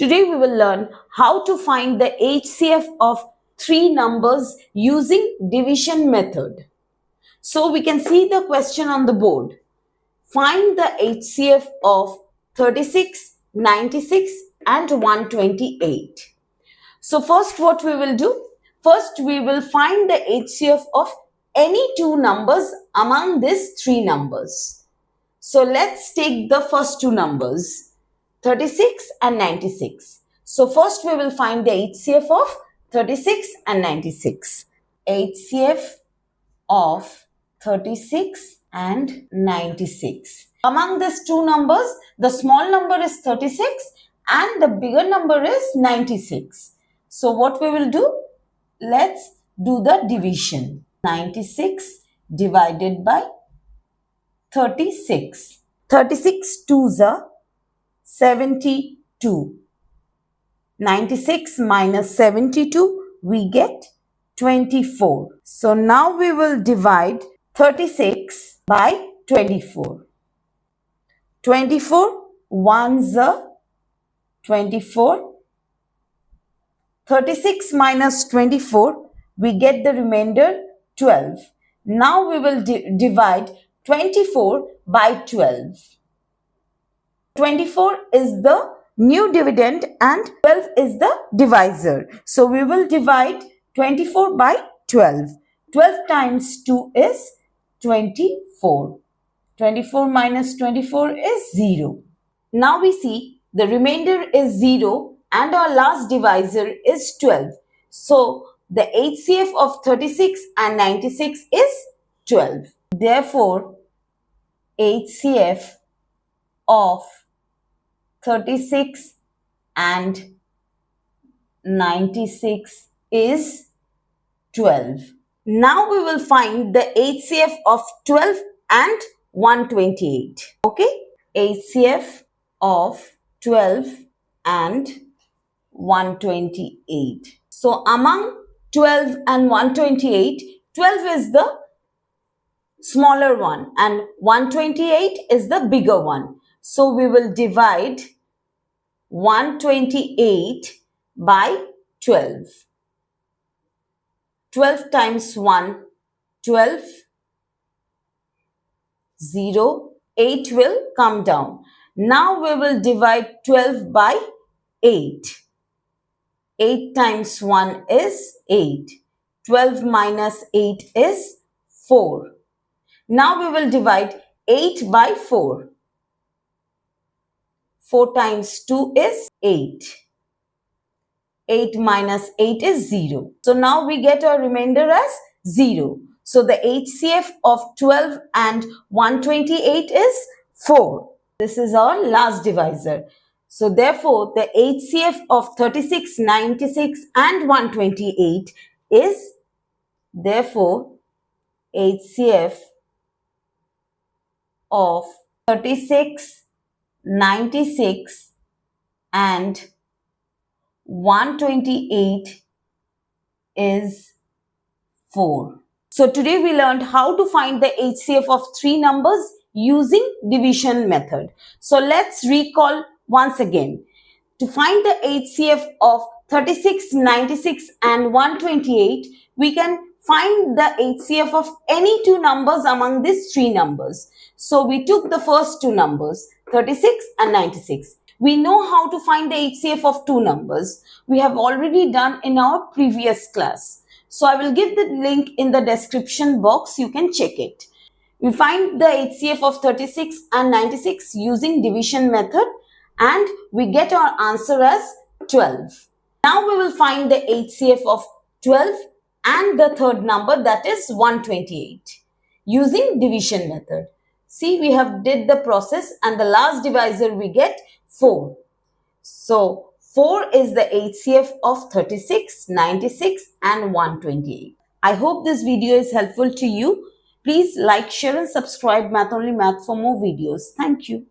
Today we will learn how to find the HCF of three numbers using division method. So we can see the question on the board. Find the HCF of 36, 96 and 128. So first what we will do? First we will find the HCF of any two numbers among these three numbers. So let's take the first two numbers, 36 and 96. So first we will find the HCF of 36 and 96. HCF of 36 and 96. Among these two numbers, the small number is 36 and the bigger number is 96. So what we will do? Let's do the division. 96 divided by 36. 36 twos are 72. 96 minus 72, we get 24. So now we will divide 36 by 24. 24 ones are 24. 36 minus 24, we get the remainder 12. Now we will divide 24 by 12. 24 is the new dividend and 12 is the divisor. So we will divide 24 by 12. 12 times 2 is 24. 24 minus 24 is 0. Now we see the remainder is 0 and our last divisor is 12. So the HCF of 36 and 96 is 12. Therefore, HCF of 36 and 96 is 12. Now we will find the HCF of 12 and 128. Okay? HCF of 12 and 128. So among 12 and 128, 12 is the smaller one and 128 is the bigger one. So we will divide 128 by 12. 12 times 1, 12, 0, 8 will come down. Now we will divide 12 by 8. 8 times 1 is 8. 12 minus 8 is 4. Now we will divide 8 by 4. 4 times 2 is 8. 8 minus 8 is 0. So now we get our remainder as 0. So the HCF of 12 and 128 is 4. This is our last divisor. So therefore the HCF of 36, 96 and 128 is therefore HCF of 36, 96 and 128 is 4. So today we learned how to find the HCF of three numbers using division method. So let's recall once again. To find the HCF of 36, 96 and 128, we can find the HCF of any two numbers among these three numbers. So we took the first two numbers, 36 and 96. We know how to find the HCF of two numbers. We have already done in our previous class. So I will give the link in the description box. You can check it. We find the HCF of 36 and 96 using division method and we get our answer as 12. Now we will find the HCF of 12 and the third number, that is 128, using division method. See, we have did the process and the last divisor we get 4. So 4 is the HCF of 36, 96 and 128. I hope this video is helpful to you. Please like, share and subscribe Math Only Math for more videos. Thank you.